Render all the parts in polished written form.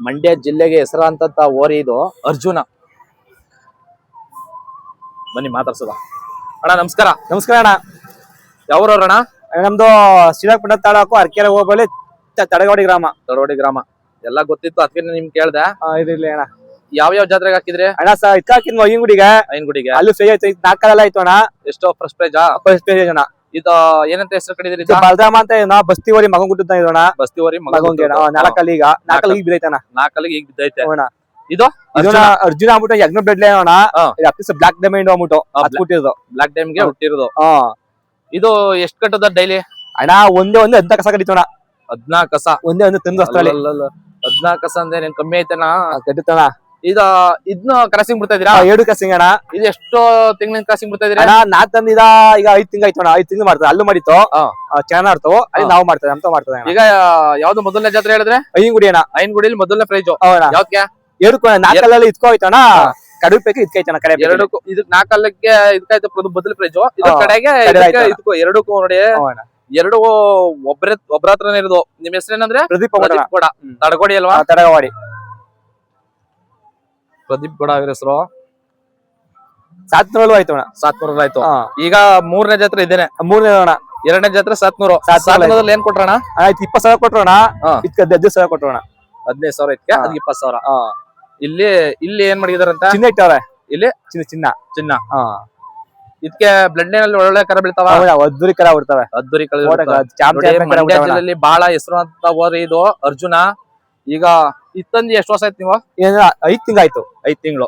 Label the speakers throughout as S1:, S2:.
S1: ಮಂಡ್ಯ ಜಿಲ್ಲೆಗೆ ಹೆಸರಾಂತ ಓರಿ ಇದು ಅರ್ಜುನ. ಬನ್ನಿ ಮಾತಾಡ್ಸೋದ. ಅಣ್ಣ ನಮಸ್ಕಾರ.
S2: ನಮಸ್ಕಾರ ಅಣ್ಣ.
S1: ಯಾವ್ರವ್ರಣ್ಣ?
S2: ನಮ್ದು ಶ್ರೀರಂಗಪಟ್ಟಣ ತಾಲೂಕು ಅರಕೆರೆ ಹೋಬಳಿ ತಡಗವಾಡಿ ಗ್ರಾಮ.
S1: ತಡಗವಾಡಿ ಗ್ರಾಮ ಎಲ್ಲ ಗೊತ್ತಿತ್ತು, ಅದಕ್ಕೆ ನಿಮ್ ಕೇಳ್ದೆ.
S2: ಇದಿರ್ಲಿ ಅಣ್ಣ.
S1: ಯಾವ ಜಾತ್ರೆಗೆ ಹಾಕಿದ್ರಿ
S2: ಅಣ್ಣ? ಇದ್ಕಾಕಿದ್ವಿ ಐನಗುಡಿಗೆ.
S1: ಐನಗುಡಿಗೆ
S2: ಅಲ್ಲಿ ಫ್ರೀ ಆಯ್ತು, 4 ಕಾಲೆಲ್ಲ ಆಯ್ತು ಅಣ್ಣ.
S1: ಎಷ್ಟು ಫಸ್ಟ್ ಪ್ರೈಜಾ?
S2: ಫಸ್ಟ್ ಪ್ರೈಜ್ ಅಣ್ಣ.
S1: ಇದು ಏನಂತ ಹೆಸರು ಕಡಿದ್ರಿ?
S2: ಬಲರಾಮ ಅಂತ ಬಸ್ತಿ ಓರಿ ಮಗನ್ ಗುಡ್ಡ ಇದೋಣ.
S1: ಬಸ್ತಿ ಓರಿ
S2: ಮಗಂಗೆ 4 ಈಗ 4 ಬಿದ್ದೈತಣ್ಣ.
S1: 4 ಈಗ ಬಿದ್ದೈತೆ.
S2: ಇದು ಅರ್ಜುನ ಆಗ್ಬಿಟ್ಟು ಯಜ್ಞ ಬೆಡ್ಲೆ ಅಣ್ಣ. ಬ್ಲಾಕ್ ಡೈಮಂಡ್ ಆಗ್ಬಿಟ್ಟು ಹುಟ್ಟಿರೋದು.
S1: ಬ್ಲಾಕ್ ಡೈಮ್ಗೆ ಹುಟ್ಟಿರೋದು. ಇದು ಎಷ್ಟು ಕಟ್ಟದ ಡೈಲಿ?
S2: ಅಣ್ಣ ಒಂದೇ 14 ಕಸ ಕಡಿತೋಣ.
S1: 14 ಕಸ
S2: ಒಂದೇ ತಂದು ಅಷ್ಟರಲ್ಲಿ.
S1: 14 ಕಸ ಅಂದ್ರೆ ಏನ್ ಕಮ್ಮಿ ಐತೆನಾ?
S2: ಕಟ್ಟಿತಣ.
S1: ಇದನ್ನ ಕ್ರಾಸಿಂಗ್ ಬಿಡ್ತಾ ಇದೀರಾ?
S2: 2 ಕ್ರಾಸಿಂಗ್ ಅಣ್ಣ.
S1: ಇದು ಎಷ್ಟು ತಿಂಗಳಿನ ಕ್ರಾಸಿಂಗ್ ಬಿಡ್ತಾ ಇದೀರಾ?
S2: ಅಣ್ಣ ನಾ ತಂದಿದ ಈಗ 5 ತಿಂಗಳು ಆಯ್ತು ಅಣ್ಣ. 5 ತಿಂಗಳು ಮಾಡ್ತಾರೆ. ಅಲ್ಲೂ ಮಾಡಿತ್ತು ಚೆನ್ನಾಡ್ತು. ಅಲ್ಲಿ ನಾವು ಮಾಡ್ತೇವೆ ಅಂತ ಮಾಡ್ತೇವೆ.
S1: ಈಗ ಯಾವ್ದು ಮೊದಲನೇ ಜಾತ್ರೆ ಹೇಳಿದ್ರೆ?
S2: ಐನಗುಡಿ ಅಣ್ಣ.
S1: ಐನಗುಡಿಲಿ ಮೊದಲನೇ ಪ್ರೈಜ್ ಯಾವ್ದಕ್ಕೆ?
S2: 2 4 ಇದ್ಕೋಯ್ತಣ್ಣ. ಕಡು ಬೇಕು ಇದ್ಕೈತಣ್ಣ. ಕಡೆ
S1: 2 ಇದಕ್ 4 ಇದಕ್ಕಾಯ್ತು ಮೊದಲ ಪ್ರೈಜ್. ಇದ್ರ ಕಡೆಗೆ ಎರಡಕ್ಕೂ ನೋಡಿ. 2 ಒಬ್ರ ಹತ್ರನೇ ಇರೋದು. ನಿಮ್ ಹೆಸರೇನಂದ್ರೆ?
S2: ಪ್ರದೀಪ್
S1: ಕೂಡ ತಡಗೋಡಿ ಅಲ್ವಾ?
S2: ತಡಗವಾಡಿ.
S1: ಪ್ರದೀಪ್ ಕೂಡ ಅವ್ರ ಹೆಸರು.
S2: 700 ಆಯ್ತು ಅಣ್ಣ.
S1: 700 ಆಯ್ತು. ಈಗ 3ನೇ ಜಾತ್ರೆ ಇದೇನೆ.
S2: 3ನೇ ಅಣ್ಣ.
S1: 2ನೇ ಜಾತ್ರೆ 700. 700 ಏನ್ ಕೊಟ್ರಣ?
S2: 20,000 ಕೊಟ್ರೋಣ. 15,000 ಕೊಟ್ರೋಣ.
S1: 15,000 ಇದಕ್ಕೆ, ಅದಕ್ಕೆ 20,000. ಇಲ್ಲಿ ಏನ್ ಮಾಡಿದಾರಂತ?
S2: ಚಿನ್ನ ಇಟ್ಟವ್ರೆ.
S1: ಇಲ್ಲಿ ಚಿನ್ನ. ಇದಕ್ಕೆ ಬ್ಲಡ್ ಲೈನ್ ಅಲ್ಲಿ ಒಳ್ಳೆ ಕರ ಬೀಳ್ತಾವ.
S2: ಅದ್ದೂರಿ ಕರ ಬಿಡ್ತಾವೆ.
S1: ಅದ್ದೂರಿ ಕರ ಮಂಡ್ಯ ಜಿಲ್ಲೆಯಲ್ಲಿ ಬಹಳ ಹೆಸರು ಅಂತ ಓರಿ ಇದು ಅರ್ಜುನ. ಈಗ ಇತ್ತಂದು ಎಷ್ಟು ವರ್ಷ ಆಯ್ತು ನೀವು?
S2: 5 ತಿಂಗಳು ಆಯ್ತು.
S1: 5 ತಿಂಗಳು.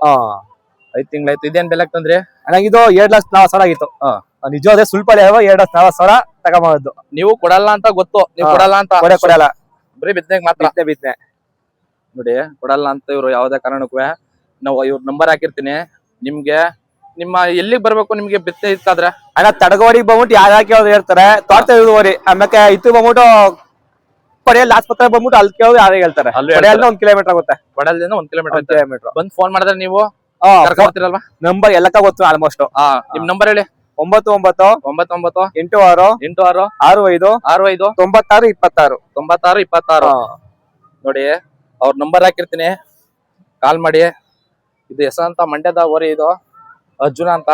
S1: 5 ತಿಂಗಳಾಯ್ತು. ಇದೇನ್ ಬೆಲೆ ತಂದ್ರಿ?
S2: ನನಗಿದು 2,40,000 ಆಗಿತ್ತು. ನಿಜವಾದ ಸುಲ್ಪಳೆ 2,40,000 ತಗೊಂಬಂದು.
S1: ನೀವು ಕೊಡಲ್ಲ ಅಂತ ಗೊತ್ತು. ನೀವು ಕೊಡಲ್ಲ ಅಂತ?
S2: ಕೊಡಲ್ಲ,
S1: ಬರೀ ಬಿತ್ತನೆಗೆ ಮಾತ್ರ.
S2: ಬಿತ್ತನೆ
S1: ನೋಡಿ ಕೊಡಲ್ಲ ಅಂತ ಇವ್ರು ಯಾವ್ದೇ ಕಾರಣಕ್ಕೂ. ನಾವು ಇವ್ರ ನಂಬರ್ ಹಾಕಿರ್ತೀನಿ ನಿಮ್ಗೆ. ನಿಮ್ಮ ಎಲ್ಲಿಗೆ ಬರ್ಬೇಕು ನಿಮ್ಗೆ ಬಿತ್ತನೆ ಇತ್ತಾದ್ರೆ?
S2: ಅಣ್ಣ ತಡಗವಾಡಿಗೆ ಬಂದ್ಬಿಟ್ಟು ಯಾವ್ದು ಹೇಳ್ತಾರೆ. ತೋಟ ಇರುವರಿ ಆಮೇಲೆ ಇತ್ತು ಬಂದ್ಬಿಟ್ಟು ಕೊಡೆಯಲ್ಲಿ ಆಸ್ಪತ್ರೆ ಬಂದ್ಬಿಟ್ಟು ಅಲ್ಲಿ ಕೇಳೋದು ಯಾರು ಹೇಳ್ತಾರೆ. 1 ಕಿಲೋಮೀಟರ್ ಆಗುತ್ತೆ.
S1: ಕೊಡಲಿಂದ 1 ಕಿಲೋಮೀಟರ್. ಬಂದ್ ಫೋನ್ ಮಾಡಿದ್ರೆ ನೀವು ಕರ್ಕೊಡ್ತೀರಲ್ವಾ?
S2: ನಂಬರ್ ಎಲ್ಲಕ್ಕ ಗೊತ್ತು ಆಲ್ಮೋಸ್ಟ್.
S1: ನಿಮ್ ನಂಬರ್ ಹೇಳಿ.
S2: 99
S1: 99
S2: 86
S1: 86
S2: 65
S1: 65
S2: 96 26
S1: 96 26. ನೋಡಿ ಅವ್ರ ನಂಬರ್ ಹಾಕಿರ್ತೀನಿ, ಕಾಲ್ ಮಾಡಿ. ಇದು ಹೆಸರಂತ ಮಂಡ್ಯದ ಓರಿ ಇದು ಅರ್ಜುನ ಅಂತ.